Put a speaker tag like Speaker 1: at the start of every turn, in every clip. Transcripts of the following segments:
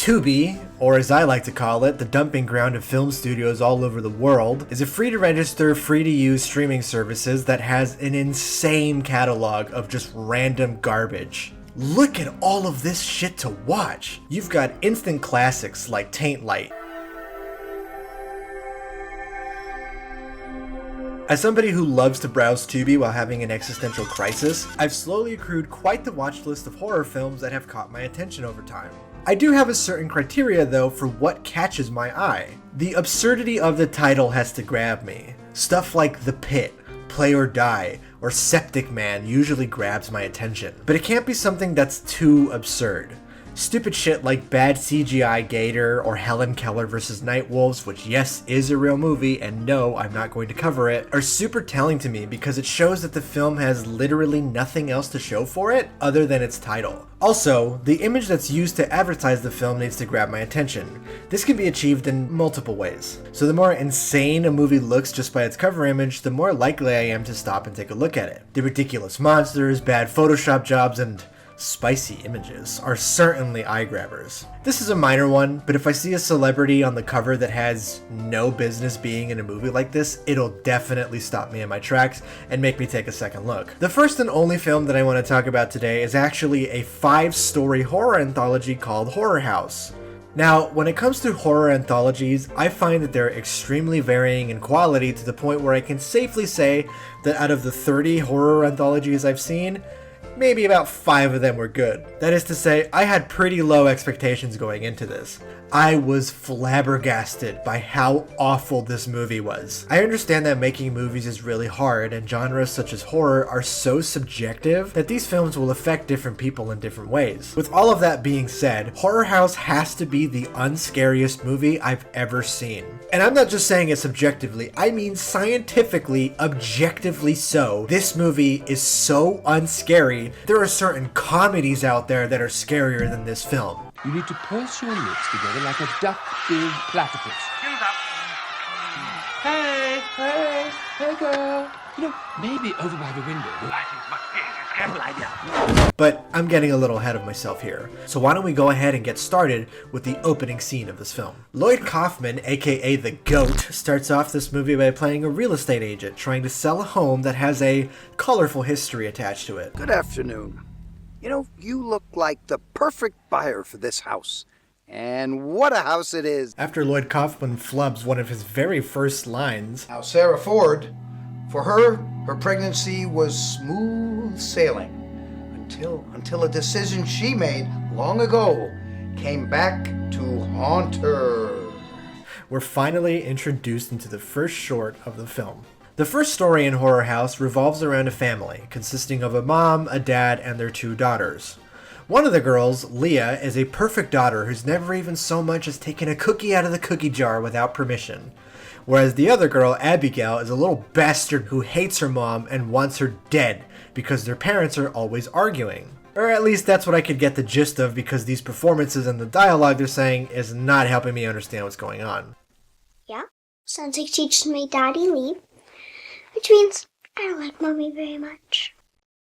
Speaker 1: Tubi, or as I like to call it, the dumping ground of film studios all over the world, is a free-to-register, free-to-use streaming services that has an insane catalog of just random garbage. Look at all of this shit to watch! You've got instant classics like Taint Light. As somebody who loves to browse Tubi while having an existential crisis, I've slowly accrued quite the watch list of horror films that have caught my attention over time. I do have a certain criteria though for what catches my eye. The absurdity of the title has to grab me. Stuff like The Pit, Play or Die, or Septic Man usually grabs my attention. But it can't be something that's too absurd. Stupid shit like bad CGI Gator or Helen Keller vs. Nightwolves, which yes, is a real movie, and no, I'm not going to cover it, are super telling to me because it shows that the film has literally nothing else to show for it other than its title. Also, the image that's used to advertise the film needs to grab my attention. This can be achieved in multiple ways. So the more insane a movie looks just by its cover image, the more likely I am to stop and take a look at it. The ridiculous monsters, bad Photoshop jobs, and spicy images are certainly eye-grabbers. This is a minor one, but if I see a celebrity on the cover that has no business being in a movie like this, it'll definitely stop me in my tracks and make me take a second look. The first and only film that I want to talk about today is actually a 5-story horror anthology called Horror House. Now, when it comes to horror anthologies, I find that they're extremely varying in quality to the point where I can safely say that out of the 30 horror anthologies I've seen, maybe about 5 of them were good. That is to say, I had pretty low expectations going into this. I was flabbergasted by how awful this movie was. I understand that making movies is really hard, and genres such as horror are so subjective that these films will affect different people in different ways. With all of that being said, Horror House has to be the unscariest movie I've ever seen. And I'm not just saying it subjectively, I mean scientifically, objectively so. This movie is so unscary. There are certain comedies out there that are scarier than this film.
Speaker 2: You need to purse your lips together like a duck-billed platypus. Hey, girl. You know, maybe over by the window.
Speaker 1: But I'm getting a little ahead of myself here. So why don't we go ahead and get started with the opening scene of this film. Lloyd Kaufman, aka the GOAT, starts off this movie by playing a real estate agent trying to sell a home that has a colorful history attached to it.
Speaker 3: Good afternoon. You know, you look like the perfect buyer for this house. And what a house it is.
Speaker 1: After Lloyd Kaufman flubs one of his very first lines,
Speaker 3: Now, Sarah Ford, for her pregnancy was smooth sailing until a decision she made long ago came back to haunt her.
Speaker 1: we're finally introduced into the first short of the film. The first story in Horror House revolves around a family consisting of a mom, a dad, and their 2 daughters. One of the girls, Leah, is a perfect daughter who's never even so much as taken a cookie out of the cookie jar without permission. Whereas the other girl, Abigail, is a little bastard who hates her mom and wants her dead because their parents are always arguing. Or at least that's what I could get the gist of because these performances and the dialogue they're saying is not helping me understand what's going on.
Speaker 4: Yeah, sounds like she just made Daddy leave. Which means I don't like Mommy very much.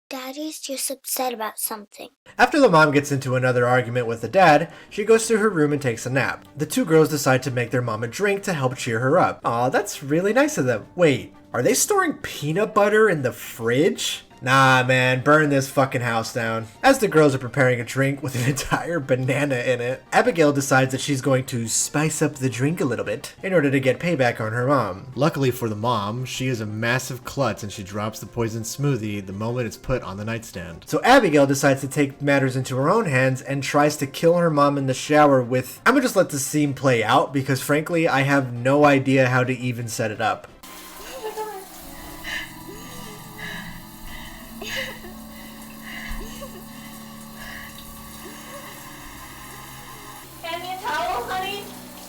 Speaker 4: Daddy's just upset about something.
Speaker 1: After the mom gets into another argument with the dad, she goes to her room and takes a nap. The 2 girls decide to make their mom a drink to help cheer her up. Aw, that's really nice of them. Wait, are they storing peanut butter in the fridge? Nah, man, burn this fucking house down. As the girls are preparing a drink with an entire banana in it, Abigail decides that she's going to spice up the drink a little bit in order to get payback on her mom. Luckily for the mom, she is a massive klutz and she drops the poison smoothie the moment it's put on the nightstand. So Abigail decides to take matters into her own hands and tries to kill her mom in the shower with... I'm gonna just let this scene play out because frankly, I have no idea how to even set it up.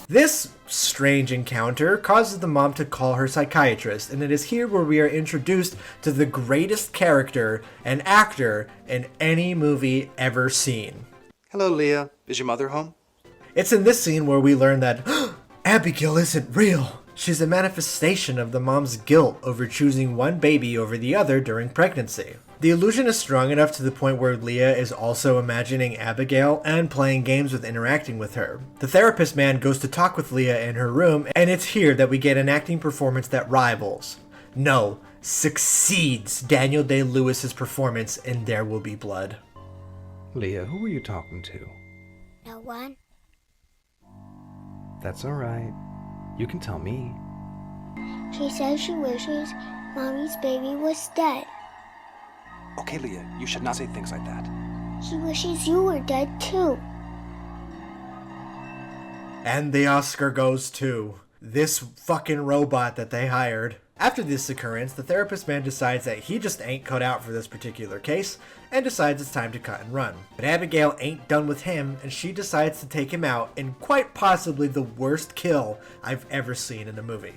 Speaker 1: This strange encounter causes the mom to call her psychiatrist, and it is here where we are introduced to the greatest character and actor in any movie ever seen.
Speaker 5: Hello, Leah. Is your mother home?
Speaker 1: It's in this scene where we learn that Abigail isn't real. She's a manifestation of the mom's guilt over choosing one baby over the other during pregnancy. The illusion is strong enough to the point where Leah is also imagining Abigail and playing games with interacting with her. The therapist man goes to talk with Leah in her room, and it's here that we get an acting performance that rivals, no, succeeds Daniel Day-Lewis's performance in There Will Be Blood.
Speaker 5: Leah, who were you talking to?
Speaker 4: No one.
Speaker 5: That's alright. You can tell me.
Speaker 4: She says she wishes Mommy's baby was dead.
Speaker 5: Okay, Leah, you should not say things like that.
Speaker 4: She wishes you were dead too.
Speaker 1: And the Oscar goes to this fucking robot that they hired. After this occurrence, the therapist man decides that he just ain't cut out for this particular case, and decides it's time to cut and run. But Abigail ain't done with him, and she decides to take him out in quite possibly the worst kill I've ever seen in a movie.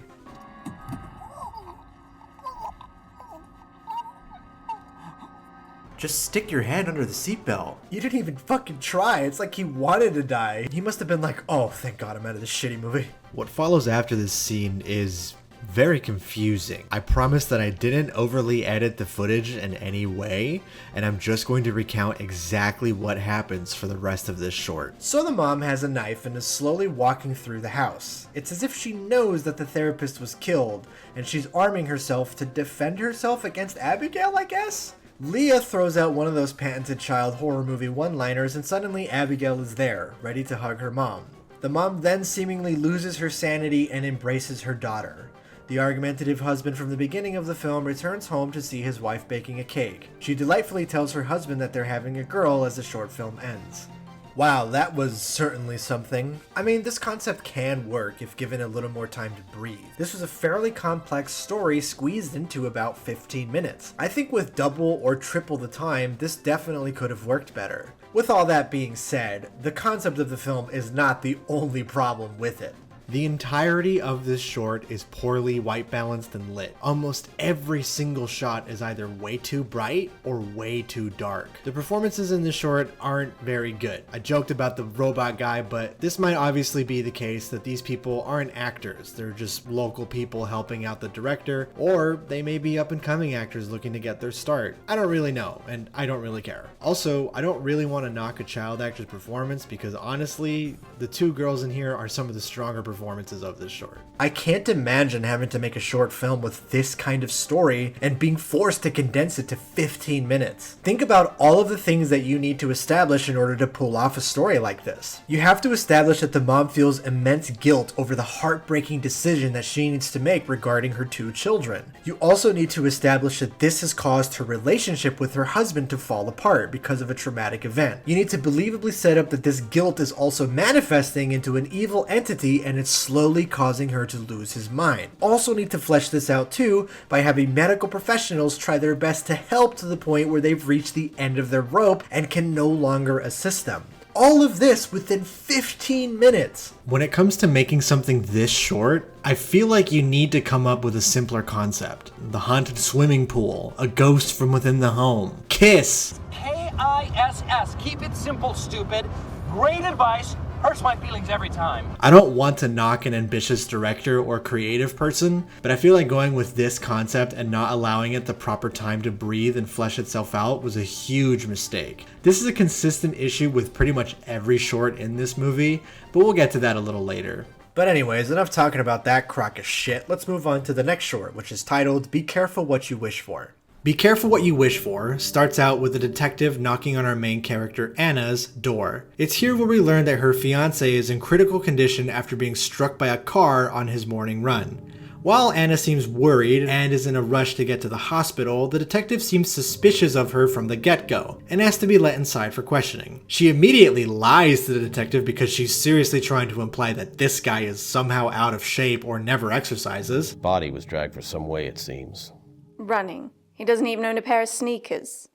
Speaker 1: Just stick your hand under the seatbelt. You didn't even fucking try. It's like he wanted to die. He must have been like, oh, thank God I'm out of this shitty movie. What follows after this scene is very confusing. I promise that I didn't overly edit the footage in any way, and I'm just going to recount exactly what happens for the rest of this short. So the mom has a knife and is slowly walking through the house. It's as if she knows that the therapist was killed, and she's arming herself to defend herself against Abigail, I guess? Leah throws out one of those patented child horror movie one-liners, and suddenly Abigail is there, ready to hug her mom. The mom then seemingly loses her sanity and embraces her daughter. The argumentative husband from the beginning of the film returns home to see his wife baking a cake. She delightfully tells her husband that they're having a girl as the short film ends. Wow, that was certainly something. I mean, this concept can work if given a little more time to breathe. This was a fairly complex story squeezed into about 15 minutes. I think with double or triple the time, this definitely could have worked better. With all that being said, the concept of the film is not the only problem with it. The entirety of this short is poorly white balanced and lit. Almost every single shot is either way too bright or way too dark. The performances in this short aren't very good. I joked about the robot guy, but this might obviously be the case that these people aren't actors. They're just local people helping out the director, or they may be up and coming actors looking to get their start. I don't really know, and I don't really care. Also, I don't really want to knock a child actor's performance because honestly, the two girls in here are some of the stronger performances of this short. I can't imagine having to make a short film with this kind of story and being forced to condense it to 15 minutes. Think about all of the things that you need to establish in order to pull off a story like this. You have to establish that the mom feels immense guilt over the heartbreaking decision that she needs to make regarding her two children. You also need to establish that this has caused her relationship with her husband to fall apart because of a traumatic event. You need to believably set up that this guilt is also manifesting into an evil entity and it's slowly causing her to lose his mind. Also need to flesh this out too by having medical professionals try their best to help to the point where they've reached the end of their rope and can no longer assist them. All of this within 15 minutes. When it comes to making something this short, I feel like you need to come up with a simpler concept. The haunted swimming pool, a ghost from within the home, Kiss.
Speaker 2: K-I-S-S. Keep it simple, stupid. Great advice. Hurts my feelings every time.
Speaker 1: I don't want to knock an ambitious director or creative person, but I feel like going with this concept and not allowing it the proper time to breathe and flesh itself out was a huge mistake. This is a consistent issue with pretty much every short in this movie, but we'll get to that a little later. But anyways, enough talking about that crock of shit. Let's move on to the next short, which is titled Be Careful What You Wish For. Be Careful What You Wish For starts out with a detective knocking on our main character Anna's door. It's here where we learn that her fiancé is in critical condition after being struck by a car on his morning run. While Anna seems worried and is in a rush to get to the hospital, the detective seems suspicious of her from the get-go and asks to be let inside for questioning. She immediately lies to the detective because she's seriously trying to imply that this guy is somehow out of shape or never exercises.
Speaker 6: Body was dragged for some way, it seems.
Speaker 7: Running. He doesn't even own a pair of sneakers.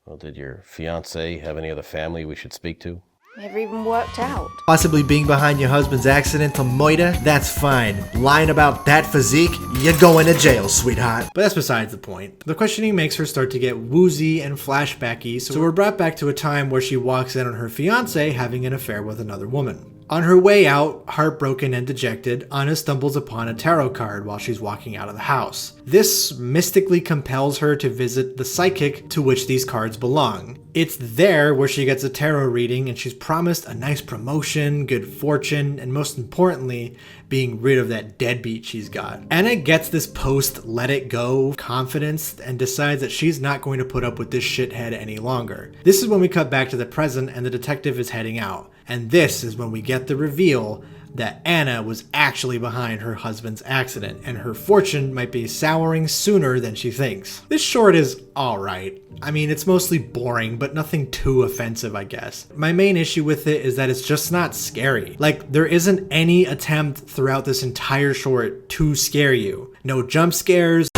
Speaker 6: Well, did your fiancé have any other family we should speak to?
Speaker 7: Never even worked out.
Speaker 1: Possibly being behind your husband's accidental moita? That's fine. Lying about that physique? You're going to jail, sweetheart. But that's besides the point. The questioning makes her start to get woozy and flashbacky, so we're brought back to a time where she walks in on her fiancé having an affair with another woman. On her way out, heartbroken and dejected, Anna stumbles upon a tarot card while she's walking out of the house. This mystically compels her to visit the psychic to which these cards belong. It's there where she gets a tarot reading and she's promised a nice promotion, good fortune, and most importantly, being rid of that deadbeat she's got. Anna gets this post let it go confidence and decides that she's not going to put up with this shithead any longer. This is when we cut back to the present and the detective is heading out. And this is when we get the reveal that Anna was actually behind her husband's accident, and her fortune might be souring sooner than she thinks. This short is alright. I mean, it's mostly boring, but nothing too offensive, I guess. My main issue with it is that it's just not scary. Like, there isn't any attempt throughout this entire short to scare you. No jump scares.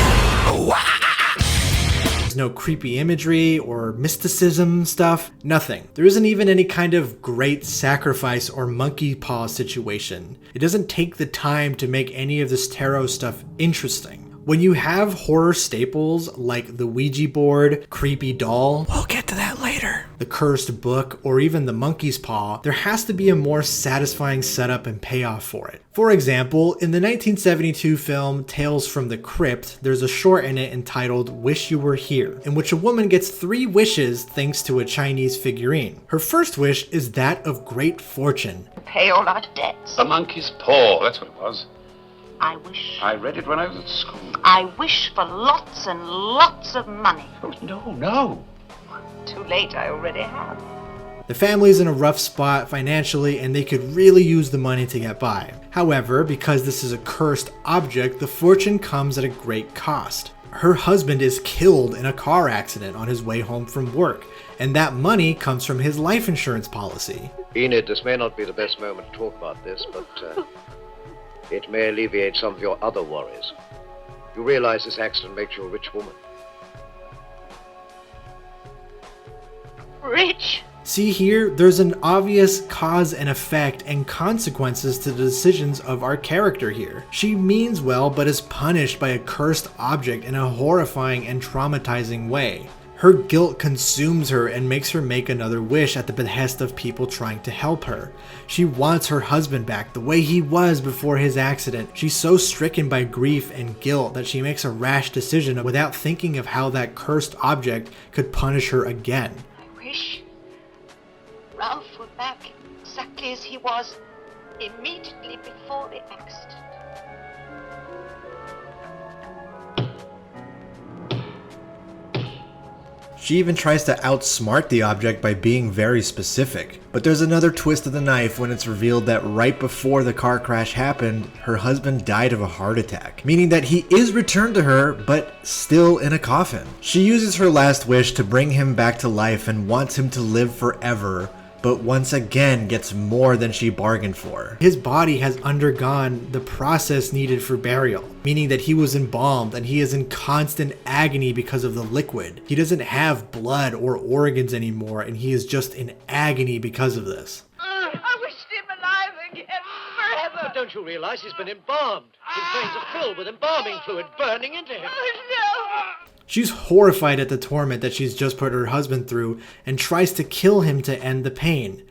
Speaker 1: No creepy imagery or mysticism stuff, nothing. There isn't even any kind of great sacrifice or monkey paw situation. It doesn't take the time to make any of this tarot stuff interesting. When you have horror staples like the Ouija board, creepy doll, we'll get to that later, the cursed book, or even the monkey's paw, there has to be a more satisfying setup and payoff for it. For example, in the 1972 film Tales from the Crypt, there's a short in it entitled Wish You Were Here, in which a woman gets 3 wishes thanks to a Chinese figurine. Her first wish is that of great fortune.
Speaker 8: Pay all our debts.
Speaker 9: The monkey's paw, that's what it was.
Speaker 8: I wish.
Speaker 9: I read it when I was at school.
Speaker 8: I wish for lots and lots of money.
Speaker 9: Oh, no.
Speaker 8: Too late, I already have.
Speaker 1: The family's in a rough spot financially and they could really use the money to get by. However, because this is a cursed object, the fortune comes at a great cost. Her husband is killed in a car accident on his way home from work, and that money comes from his life insurance policy.
Speaker 10: Enid, this may not be the best moment to talk about this, but it may alleviate some of your other worries. You realize this accident makes you a rich woman.
Speaker 8: Rich?
Speaker 1: See here, there's an obvious cause and effect and consequences to the decisions of our character here. She means well, but is punished by a cursed object in a horrifying and traumatizing way. Her guilt consumes her and makes her make another wish at the behest of people trying to help her. She wants her husband back the way he was before his accident. She's so stricken by grief and guilt that she makes a rash decision without thinking of how that cursed object could punish her again.
Speaker 8: I wish Ralph were back exactly as he was immediately before the accident.
Speaker 1: She even tries to outsmart the object by being very specific. But there's another twist of the knife when it's revealed that right before the car crash happened, her husband died of a heart attack, meaning that he is returned to her, but still in a coffin. She uses her last wish to bring him back to life and wants him to live forever, but once again gets more than she bargained for. His body has undergone the process needed for burial, meaning that he was embalmed and he is in constant agony because of the liquid. He doesn't have blood or organs anymore and he is just in agony because of this.
Speaker 8: I wished him alive again forever.
Speaker 10: But don't you realize he's been embalmed? His veins are filled with embalming fluid burning into him.
Speaker 8: Oh, no.
Speaker 1: She's horrified at the torment that she's just put her husband through and tries to kill him to end the pain.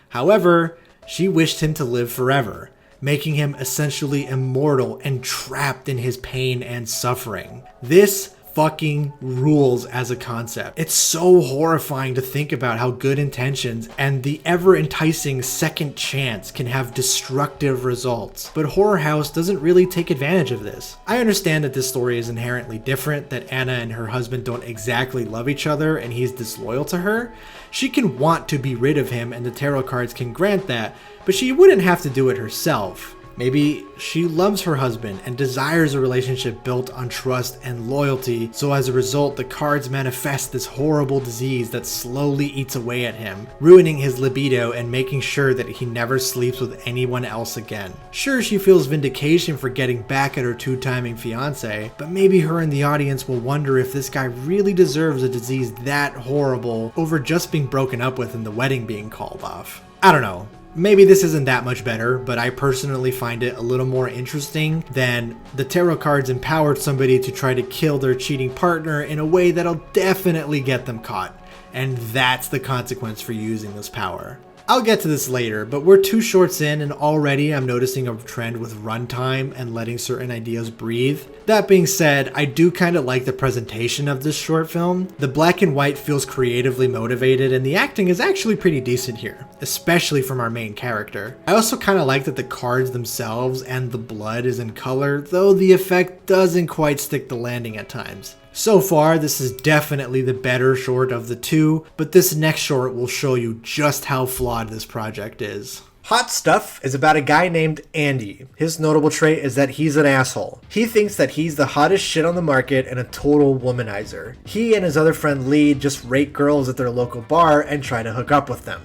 Speaker 1: However, she wished him to live forever, making him essentially immortal and trapped in his pain and suffering. This fucking rules as a concept. It's so horrifying to think about how good intentions and the ever enticing second chance can have destructive results. But Horror House doesn't really take advantage of this. I understand that this story is inherently different, that Anna and her husband don't exactly love each other and he's disloyal to her. She can want to be rid of him and the tarot cards can grant that, but she wouldn't have to do it herself. Maybe she loves her husband and desires a relationship built on trust and loyalty, so as a result the cards manifest this horrible disease that slowly eats away at him, ruining his libido and making sure that he never sleeps with anyone else again. Sure, she feels vindication for getting back at her two-timing fiancé, but maybe her and the audience will wonder if this guy really deserves a disease that horrible over just being broken up with and the wedding being called off. I don't know. Maybe this isn't that much better, but I personally find it a little more interesting than the tarot cards empowered somebody to try to kill their cheating partner in a way that'll definitely get them caught. And that's the consequence for using this power. I'll get to this later, but we're 2 shorts in and already I'm noticing a trend with runtime and letting certain ideas breathe. That being said, I do kind of like the presentation of this short film. The black and white feels creatively motivated and the acting is actually pretty decent here, especially from our main character. I also kind of like that the cards themselves and the blood is in color, though the effect doesn't quite stick the landing at times. So far, this is definitely the better short of the 2, but this next short will show you just how flawed this project is. Hot Stuff is about a guy named Andy. His notable trait is that he's an asshole. He thinks that he's the hottest shit on the market and a total womanizer. He and his other friend Lee just rate girls at their local bar and try to hook up with them.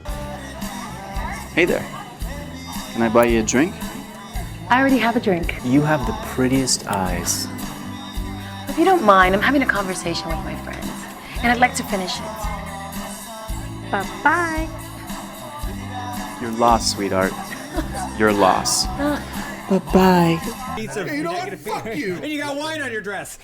Speaker 11: Hey there. Can I buy you a drink?
Speaker 12: I already have a drink.
Speaker 11: You have the prettiest eyes.
Speaker 12: If you don't mind, I'm having a conversation with my friends, and I'd like to finish it. Bye-bye.
Speaker 11: You're lost, sweetheart. You're lost.
Speaker 1: Bye-bye. Hey, you know what? Fuck you! And you got wine on your dress!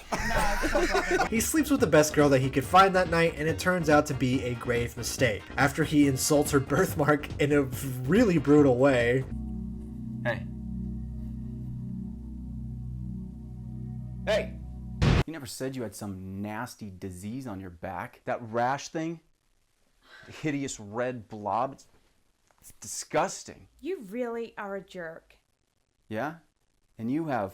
Speaker 1: He sleeps with the best girl that he could find that night, and it turns out to be a grave mistake. After he insults her birthmark in a really brutal way.
Speaker 11: Hey. Hey! You never said you had some nasty disease on your back. That rash thing? The hideous red blob? It's disgusting.
Speaker 13: You really are a jerk.
Speaker 11: Yeah? And you have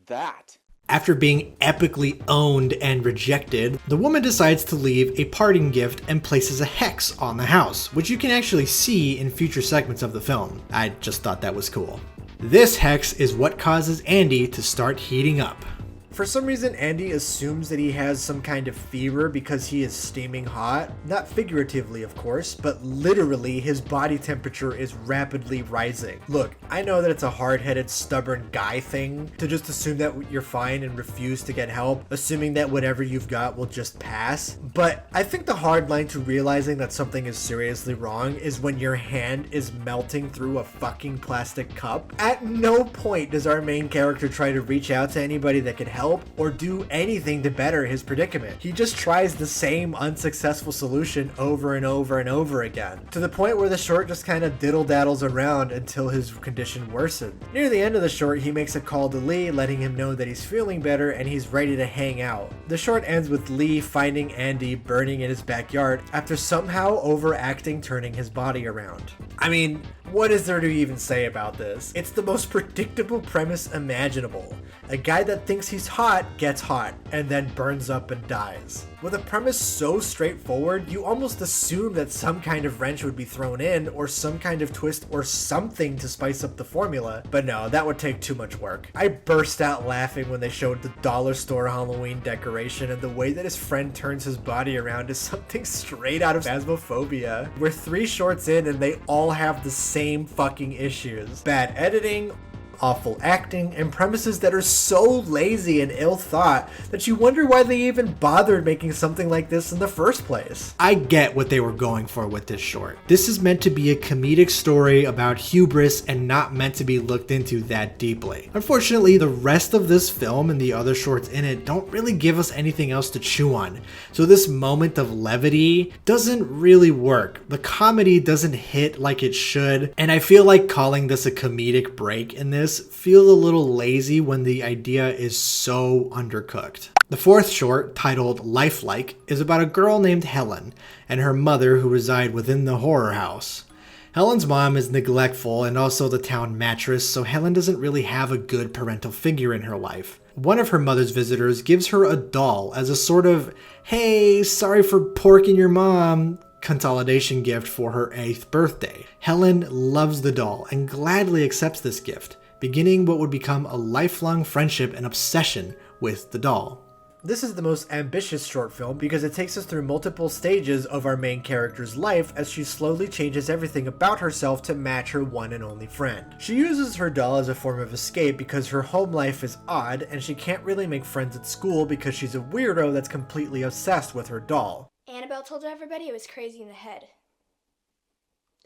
Speaker 11: that.
Speaker 1: After being epically owned and rejected, the woman decides to leave a parting gift and places a hex on the house, which you can actually see in future segments of the film. I just thought that was cool. This hex is what causes Andy to start heating up. For some reason, Andy assumes that he has some kind of fever because he is steaming hot. Not figuratively, of course, but literally his body temperature is rapidly rising. Look, I know that it's a hard-headed, stubborn guy thing to just assume that you're fine and refuse to get help, assuming that whatever you've got will just pass. But I think the hard line to realizing that something is seriously wrong is when your hand is melting through a fucking plastic cup. At no point does our main character try to reach out to anybody that could help or do anything to better his predicament. He just tries the same unsuccessful solution over and over and over again, to the point where the short just kind of diddle-daddles around until his condition worsened. Near the end of the short, he makes a call to Lee, letting him know that he's feeling better and he's ready to hang out. The short ends with Lee finding Andy burning in his backyard after somehow overacting turning his body around. I mean, what is there to even say about this? It's the most predictable premise imaginable. A guy that thinks he's hot gets hot and then burns up and dies. With a premise so straightforward, you almost assume that some kind of wrench would be thrown in or some kind of twist or something to spice up the formula, but no, that would take too much work. I burst out laughing when they showed the dollar store Halloween decoration, and the way that his friend turns his body around is something straight out of Phasmophobia. We're 3 shorts in and they all have the same fucking issues. Bad editing, awful acting, and premises that are so lazy and ill-thought that you wonder why they even bothered making something like this in the first place. I get what they were going for with this short. This is meant to be a comedic story about hubris and not meant to be looked into that deeply. Unfortunately, the rest of this film and the other shorts in it don't really give us anything else to chew on, so this moment of levity doesn't really work. The comedy doesn't hit like it should, and I feel like calling this a comedic break in this feels a little lazy when the idea is so undercooked. The fourth short, titled Lifelike, is about a girl named Helen and her mother who reside within the horror house. Helen's mom is neglectful and also the town mattress, so Helen doesn't really have a good parental figure in her life. One of her mother's visitors gives her a doll as a sort of, hey, sorry for porking your mom, consolidation gift for her 8th birthday. Helen loves the doll and gladly accepts this gift, beginning what would become a lifelong friendship and obsession with the doll. This is the most ambitious short film because it takes us through multiple stages of our main character's life as she slowly changes everything about herself to match her one and only friend. She uses her doll as a form of escape because her home life is odd and she can't really make friends at school because she's a weirdo that's completely obsessed with her doll.
Speaker 14: Annabelle told everybody it was crazy in the head.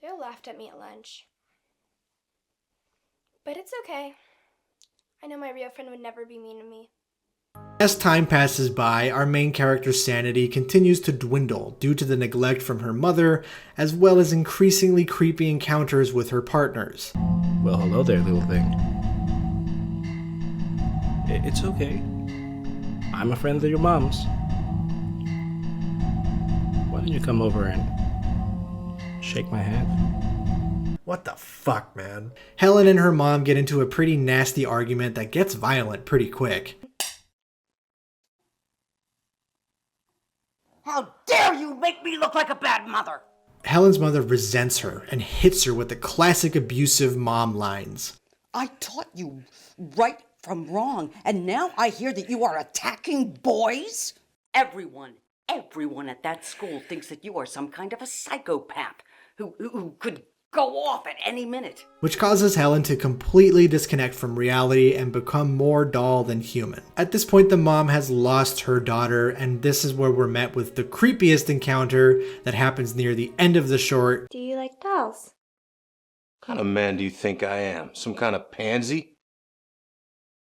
Speaker 14: They all laughed at me at lunch. But it's okay. I know my real friend would never be mean to me.
Speaker 1: As time passes by, our main character's sanity continues to dwindle due to the neglect from her mother, as well as increasingly creepy encounters with her partners.
Speaker 15: Well, hello there, little thing. It's okay. I'm a friend of your mom's. Why don't you come over and shake my hand?
Speaker 1: What the fuck, man? Helen and her mom get into a pretty nasty argument that gets violent pretty quick.
Speaker 16: How dare you make me look like a bad mother!
Speaker 1: Helen's mother resents her and hits her with the classic abusive mom lines.
Speaker 16: I taught you right from wrong, and now I hear that you are attacking boys? Everyone at that school thinks that you are some kind of a psychopath who could go off at any minute.
Speaker 1: Which causes Helen to completely disconnect from reality and become more doll than human. At this point, the mom has lost her daughter, and this is where we're met with the creepiest encounter that happens near the end of the short.
Speaker 14: Do you like dolls?
Speaker 17: What kind of man do you think I am? Some kind of pansy?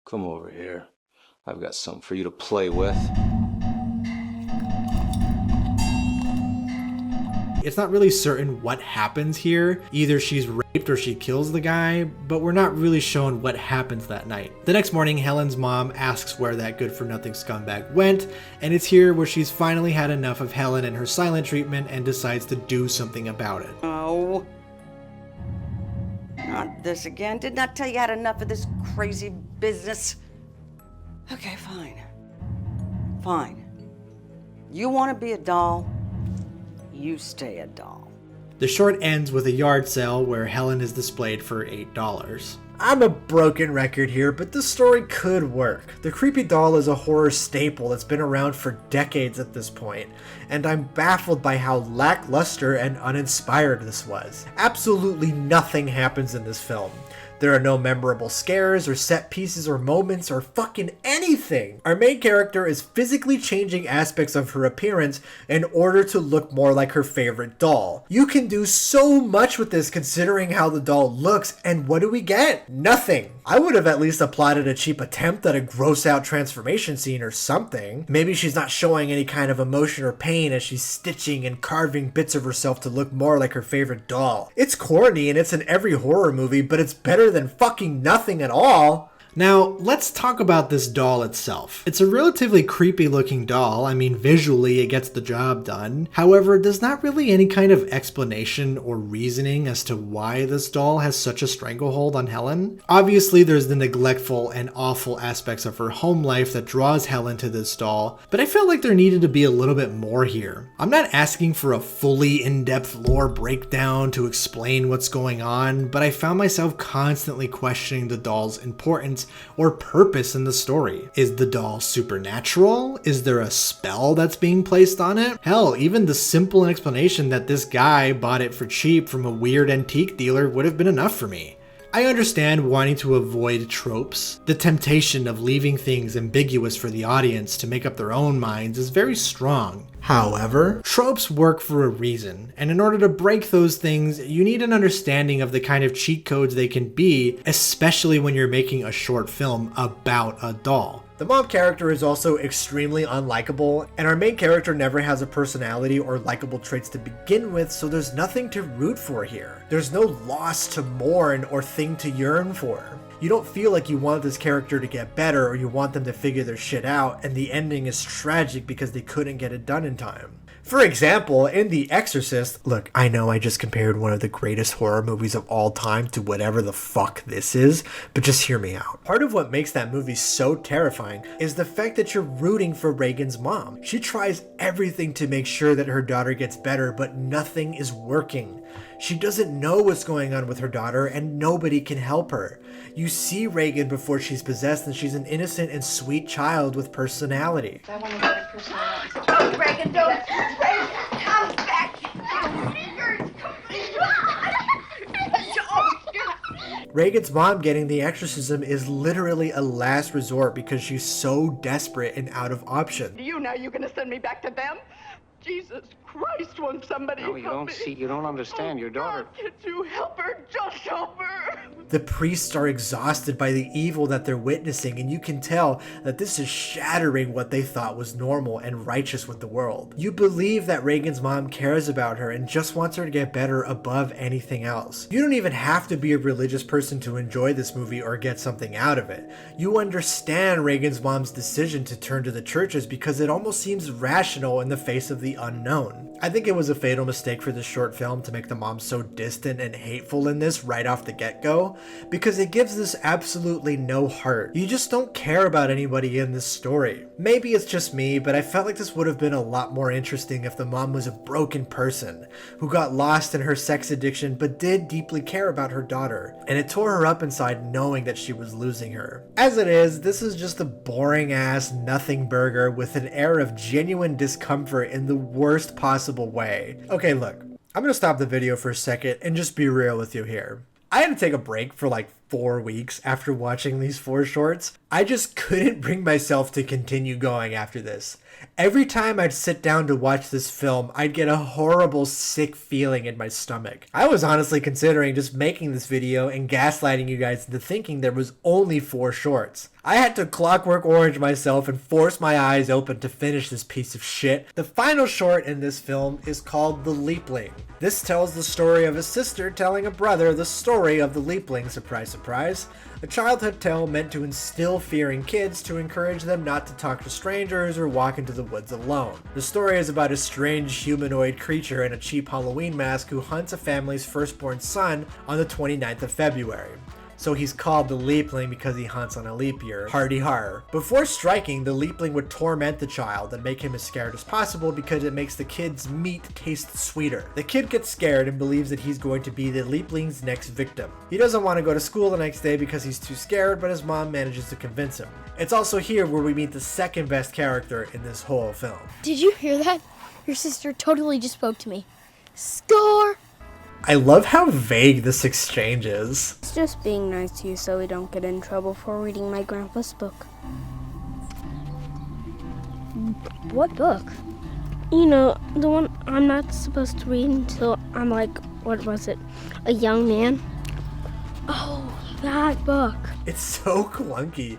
Speaker 17: Come over here. I've got something for you to play with.
Speaker 1: It's not really certain what happens here. Either she's raped or she kills the guy, but we're not really shown what happens that night. The next morning, Helen's mom asks where that good-for-nothing scumbag went, and it's here where she's finally had enough of Helen and her silent treatment and decides to do something about it.
Speaker 16: Oh. Not this again. Didn't I tell you I had enough of this crazy business? Okay, fine. Fine. You want to be a doll? You stay a doll.
Speaker 1: The short ends with a yard sale where Helen is displayed for $8. I'm a broken record here, but this story could work. The creepy doll is a horror staple that's been around for decades at this point, and I'm baffled by how lackluster and uninspired this was. Absolutely nothing happens in this film. There are no memorable scares or set pieces or moments or fucking anything. Our main character is physically changing aspects of her appearance in order to look more like her favorite doll. You can do so much with this considering how the doll looks, and what do we get? Nothing. I would have at least applauded a cheap attempt at a gross out transformation scene or something. Maybe she's not showing any kind of emotion or pain as she's stitching and carving bits of herself to look more like her favorite doll. It's corny and it's in every horror movie, but it's better than fucking nothing at all. Now, let's talk about this doll itself. It's a relatively creepy looking doll. I mean, visually it gets the job done. However, there's not really any kind of explanation or reasoning as to why this doll has such a stranglehold on Helen. Obviously, there's the neglectful and awful aspects of her home life that draws Helen to this doll, but I felt like there needed to be a little bit more here. I'm not asking for a fully in-depth lore breakdown to explain what's going on, but I found myself constantly questioning the doll's importance or purpose in the story. Is the doll supernatural? Is there a spell that's being placed on it? Hell, even the simple explanation that this guy bought it for cheap from a weird antique dealer would have been enough for me. I understand wanting to avoid tropes. The temptation of leaving things ambiguous for the audience to make up their own minds is very strong. However, tropes work for a reason, and in order to break those things, you need an understanding of the kind of cheat codes they can be, especially when you're making a short film about a doll. The mom character is also extremely unlikable, and our main character never has a personality or likable traits to begin with, so there's nothing to root for here. There's no loss to mourn or thing to yearn for. You don't feel like you want this character to get better or you want them to figure their shit out, and the ending is tragic because they couldn't get it done in time. For example, in The Exorcist, look, I know I just compared one of the greatest horror movies of all time to whatever the fuck this is, but just hear me out. Part of what makes that movie so terrifying is the fact that you're rooting for Reagan's mom. She tries everything to make sure that her daughter gets better, but nothing is working. She doesn't know what's going on with her daughter, and nobody can help her. You see Reagan before she's possessed, and she's an innocent and sweet child with personality.
Speaker 8: I want to get a personality. Oh, Reagan, don't. Reagan, come back.
Speaker 1: Reagan's mom getting the exorcism is literally a last resort because she's so desperate and out of options.
Speaker 8: You know you're going to send me back to them? Jesus Christ, won't somebody
Speaker 9: No, you
Speaker 8: help
Speaker 9: don't
Speaker 8: me?
Speaker 9: see, you don't understand your daughter.
Speaker 8: God, can't you help her? Just help her!
Speaker 1: The priests are exhausted by the evil that they're witnessing, and you can tell that this is shattering what they thought was normal and righteous with the world. You believe that Reagan's mom cares about her and just wants her to get better above anything else. You don't even have to be a religious person to enjoy this movie or get something out of it. You understand Reagan's mom's decision to turn to the churches because it almost seems rational in the face of the unknown. I think it was a fatal mistake for this short film to make the mom so distant and hateful in this right off the get-go, because it gives this absolutely no heart. You just don't care about anybody in this story. Maybe it's just me, but I felt like this would have been a lot more interesting if the mom was a broken person who got lost in her sex addiction but did deeply care about her daughter, and it tore her up inside knowing that she was losing her. As it is, this is just a boring ass nothing burger with an air of genuine discomfort in the worst possible way. Okay, look, I'm gonna stop the video for a second and just be real with you here. I had to take a break for like 4 weeks after watching these 4 shorts. I just couldn't bring myself to continue going after this. Every time I'd sit down to watch this film, I'd get a horrible, sick feeling in my stomach. I was honestly considering just making this video and gaslighting you guys into thinking there was only 4 shorts. I had to Clockwork Orange myself and force my eyes open to finish this piece of shit. The final short in this film is called The Leapling. This tells the story of a sister telling a brother the story of the Leapling, surprise surprise, a childhood tale meant to instill fear in kids to encourage them not to talk to strangers or walk into the woods alone. The story is about a strange humanoid creature in a cheap Halloween mask who hunts a family's firstborn son on the 29th of February. So he's called the Leapling because he hunts on a leap year. Hardy har. Before striking, the Leapling would torment the child and make him as scared as possible because it makes the kid's meat taste sweeter. The kid gets scared and believes that he's going to be the Leapling's next victim. He doesn't want to go to school the next day because he's too scared, but his mom manages to convince him. It's also here where we meet the second best character in this whole film.
Speaker 18: Did you hear that? Your sister totally just spoke to me. Score!
Speaker 1: I love how vague this exchange is.
Speaker 18: It's just being nice to you so we don't get in trouble for reading my grandpa's book. What book? You know, the one I'm not supposed to read until I'm like, what was it, a young man? Oh, that book.
Speaker 1: It's so clunky.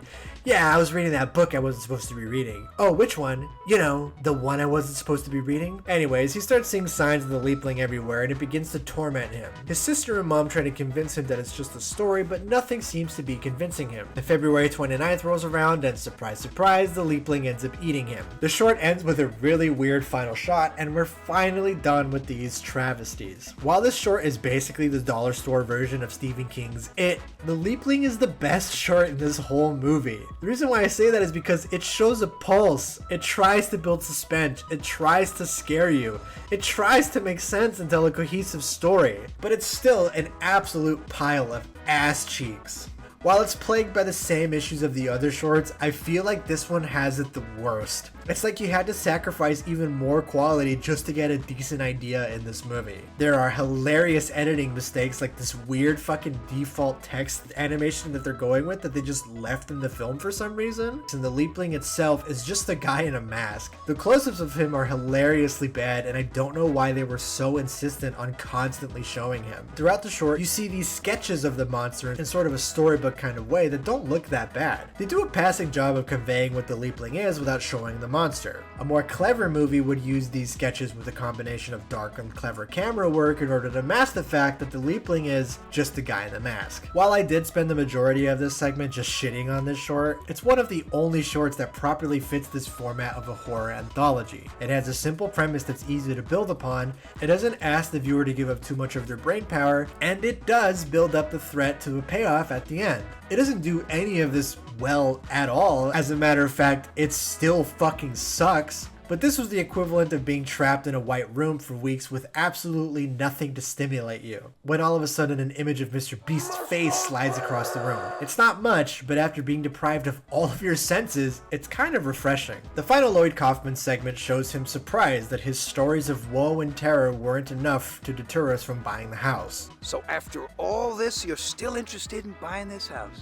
Speaker 1: Yeah, I was reading that book I wasn't supposed to be reading. Oh, which one? You know, the one I wasn't supposed to be reading? Anyways, he starts seeing signs of the Leapling everywhere and it begins to torment him. His sister and mom try to convince him that it's just a story, but nothing seems to be convincing him. The February 29th rolls around and surprise, surprise, the Leapling ends up eating him. The short ends with a really weird final shot and we're finally done with these travesties. While this short is basically the dollar store version of Stephen King's It, the Leapling is the best short in this whole movie. The reason why I say that is because it shows a pulse. It tries to build suspense. It tries to scare you. It tries to make sense and tell a cohesive story. But it's still an absolute pile of ass cheeks. While it's plagued by the same issues of the other shorts, I feel like this one has it the worst. It's like you had to sacrifice even more quality just to get a decent idea in this movie. There are hilarious editing mistakes like this weird fucking default text animation that they're going with that they just left in the film for some reason. And the Leapling itself is just a guy in a mask. The close-ups of him are hilariously bad and I don't know why they were so insistent on constantly showing him. Throughout the short, you see these sketches of the monster in sort of a storybook kind of way that don't look that bad. They do a passing job of conveying what the Leapling is without showing the monster. A more clever movie would use these sketches with a combination of dark and clever camera work in order to mask the fact that the Leapling is just a guy in a mask. While I did spend the majority of this segment just shitting on this short, it's one of the only shorts that properly fits this format of a horror anthology. It has a simple premise that's easy to build upon, it doesn't ask the viewer to give up too much of their brain power, and it does build up the threat to a payoff at the end. It doesn't do any of this well at all. As a matter of fact, it still fucking sucks. But this was the equivalent of being trapped in a white room for weeks with absolutely nothing to stimulate you, when all of a sudden an image of Mr. Beast's face slides across the room. It's not much, but after being deprived of all of your senses, it's kind of refreshing. The final Lloyd Kaufman segment shows him surprised that his stories of woe and terror weren't enough to deter us from buying the house.
Speaker 3: So after all this, you're still interested in buying this house?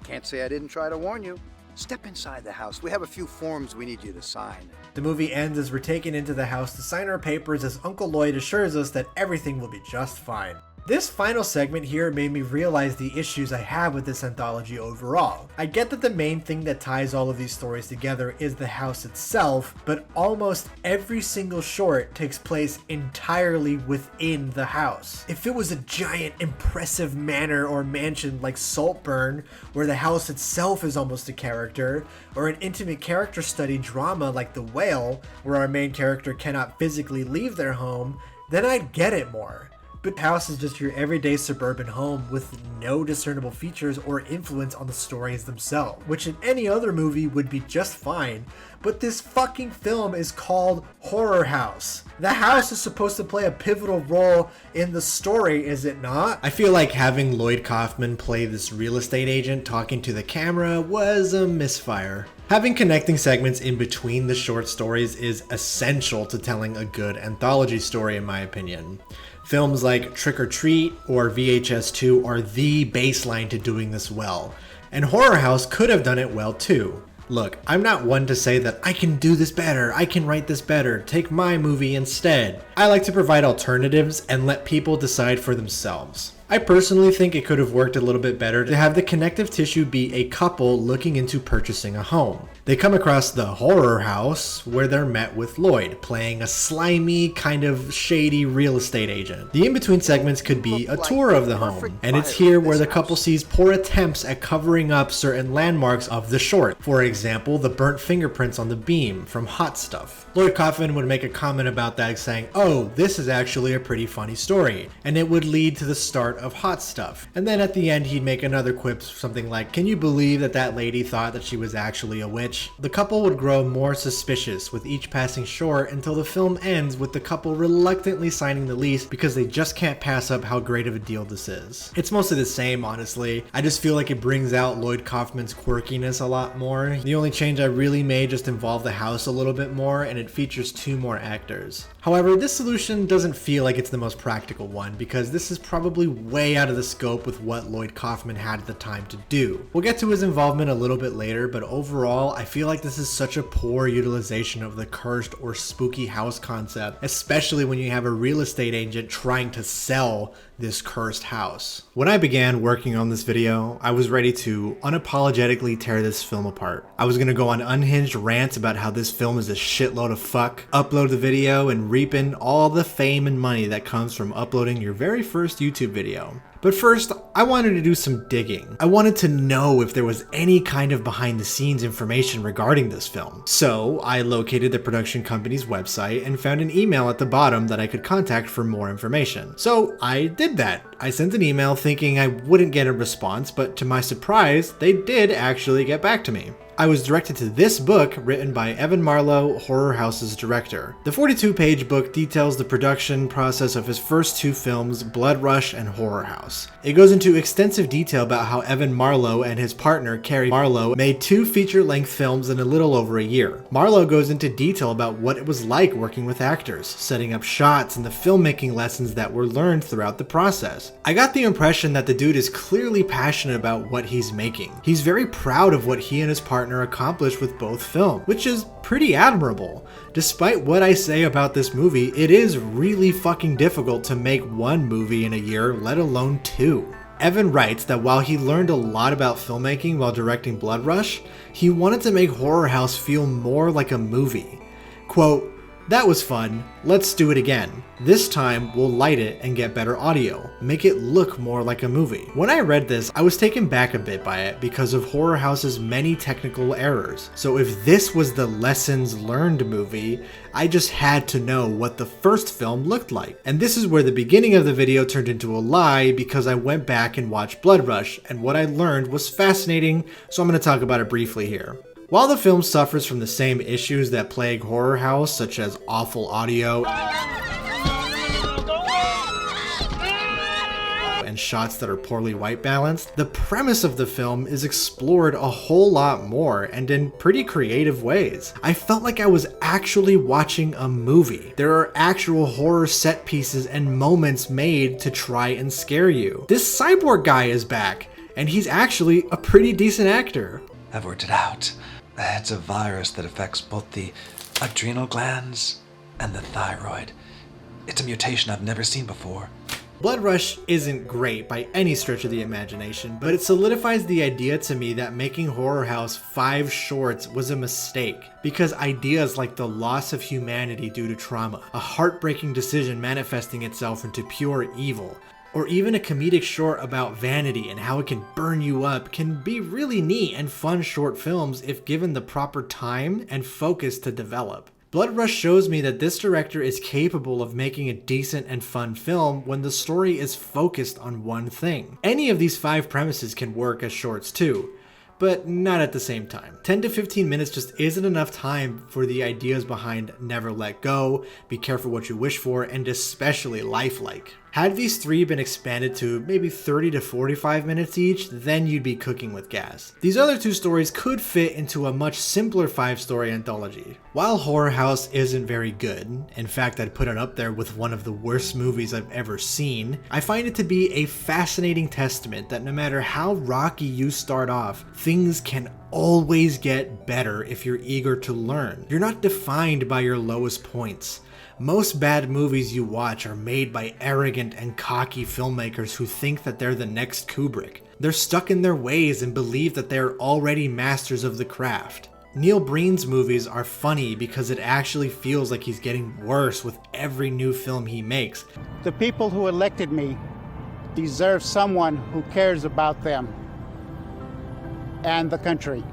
Speaker 3: Can't say I didn't try to warn you. Step inside the house. We have a few forms we need you to sign.
Speaker 1: The movie ends as we're taken into the house to sign our papers as Uncle Lloyd assures us that everything will be just fine. This final segment here made me realize the issues I have with this anthology overall. I get that the main thing that ties all of these stories together is the house itself, but almost every single short takes place entirely within the house. If it was a giant impressive manor or mansion like Saltburn, where the house itself is almost a character, or an intimate character study drama like The Whale, where our main character cannot physically leave their home, then I'd get it more. But the house is just your everyday suburban home with no discernible features or influence on the stories themselves, which in any other movie would be just fine, but this fucking film is called Horror House. The house is supposed to play a pivotal role in the story, is it not? I feel like having Lloyd Kaufman play this real estate agent talking to the camera was a misfire. Having connecting segments in between the short stories is essential to telling a good anthology story, in my opinion. Films like Trick or Treat or VHS 2 are the baseline to doing this well, and Horror House could have done it well too. Look, I'm not one to say that I can do this better, I can write this better, take my movie instead. I like to provide alternatives and let people decide for themselves. I personally think it could have worked a little bit better to have the connective tissue be a couple looking into purchasing a home. They come across the horror house where they're met with Lloyd, playing a slimy, kind of shady real estate agent. The in-between segments could be a tour of the home, and it's here where the couple sees poor attempts at covering up certain landmarks of the short. For example, the burnt fingerprints on the beam from Hot Stuff. Lloyd Kaufman would make a comment about that saying, "Oh, this is actually a pretty funny story," and it would lead to the start of Hot Stuff. And then at the end he'd make another quip, something like, "Can you believe that that lady thought that she was actually a witch?" The couple would grow more suspicious with each passing short until the film ends with the couple reluctantly signing the lease because they just can't pass up how great of a deal this is. It's mostly the same, honestly. I just feel like it brings out Lloyd Kaufman's quirkiness a lot more. The only change I really made just involved the house a little bit more, and it features 2 more actors. However, this solution doesn't feel like it's the most practical one because this is probably way out of the scope with what Lloyd Kaufman had at the time to do. We'll get to his involvement a little bit later, but overall, I feel like this is such a poor utilization of the cursed or spooky house concept, especially when you have a real estate agent trying to sell this cursed house. When I began working on this video, I was ready to unapologetically tear this film apart. I was gonna go on unhinged rants about how this film is a shitload of fuck, upload the video, and reap in all the fame and money that comes from uploading your very first YouTube video. But first, I wanted to do some digging. I wanted to know if there was any kind of behind the scenes information regarding this film. So I located the production company's website and found an email at the bottom that I could contact for more information. So I did that. I sent an email thinking I wouldn't get a response, but to my surprise, they did actually get back to me. I was directed to this book written by Evan Marlowe, Horror House's director. The 42-page book details the production process of his first 2 films, Blood Rush and Horror House. It goes into extensive detail about how Evan Marlowe and his partner, Carrie Marlowe, made 2 feature-length films in a little over a year. Marlowe goes into detail about what it was like working with actors, setting up shots, and the filmmaking lessons that were learned throughout the process. I got the impression that the dude is clearly passionate about what he's making. He's very proud of what he and his partner accomplished with both films, which is pretty admirable. Despite what I say about this movie, it is really fucking difficult to make 1 movie in a year, let alone 2. Evan writes that while he learned a lot about filmmaking while directing Blood Rush, he wanted to make Horror House feel more like a movie. Quote, "That was fun. Let's do it again. This time, we'll light it and get better audio. Make it look more like a movie." When I read this, I was taken back a bit by it because of Horror House's many technical errors. So if this was the lessons learned movie, I just had to know what the first film looked like. And this is where the beginning of the video turned into a lie because I went back and watched Blood Rush, and what I learned was fascinating, so I'm going to talk about it briefly here. While the film suffers from the same issues that plague Horror House, such as awful audio and shots that are poorly white balanced, the premise of the film is explored a whole lot more and in pretty creative ways. I felt like I was actually watching a movie. There are actual horror set pieces and moments made to try and scare you. This cyborg guy is back, and he's actually a pretty decent actor.
Speaker 19: I've worked it out. It's a virus that affects both the adrenal glands and the thyroid. It's a mutation I've never seen before.
Speaker 1: Blood Rush isn't great by any stretch of the imagination, but it solidifies the idea to me that making Horror House 5 shorts was a mistake, because ideas like the loss of humanity due to trauma, a heartbreaking decision manifesting itself into pure evil, or even a comedic short about vanity and how it can burn you up can be really neat and fun short films if given the proper time and focus to develop. Blood Rush shows me that this director is capable of making a decent and fun film when the story is focused on one thing. Any of these 5 premises can work as shorts too, but not at the same time. 10 to 15 minutes just isn't enough time for the ideas behind Never Let Go, Be Careful What You Wish For, and especially Lifelike. Had these 3 been expanded to maybe 30 to 45 minutes each, then you'd be cooking with gas. These other 2 stories could fit into a much simpler 5-story anthology. While Horror House isn't very good, in fact I'd put it up there with one of the worst movies I've ever seen, I find it to be a fascinating testament that no matter how rocky you start off, things can always get better if you're eager to learn. You're not defined by your lowest points. Most bad movies you watch are made by arrogant and cocky filmmakers who think that they're the next Kubrick. They're stuck in their ways and believe that they're already masters of the craft. Neil Breen's movies are funny because it actually feels like he's getting worse with every new film he makes.
Speaker 20: The people who elected me deserve someone who cares about them and the country.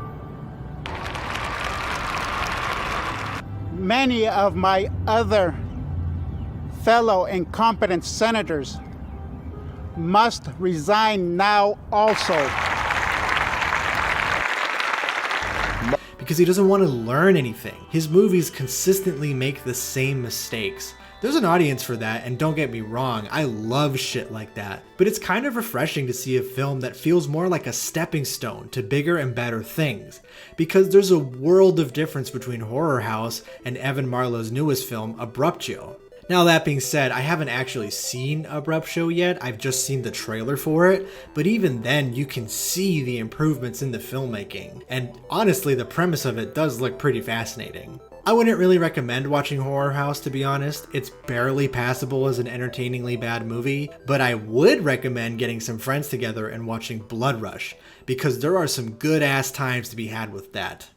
Speaker 20: Many of my other fellow incompetent senators must resign now also.
Speaker 1: Because he doesn't want to learn anything. His movies consistently make the same mistakes. There's an audience for that, and don't get me wrong, I love shit like that. But it's kind of refreshing to see a film that feels more like a stepping stone to bigger and better things. Because there's a world of difference between Horror House and Evan Marlowe's newest film, Abruptio. Now that being said, I haven't actually seen Abruptio yet, I've just seen the trailer for it, but even then you can see the improvements in the filmmaking. And honestly, the premise of it does look pretty fascinating. I wouldn't really recommend watching Horror House, to be honest. It's barely passable as an entertainingly bad movie, but I would recommend getting some friends together and watching Blood Rush, because there are some good ass times to be had with that.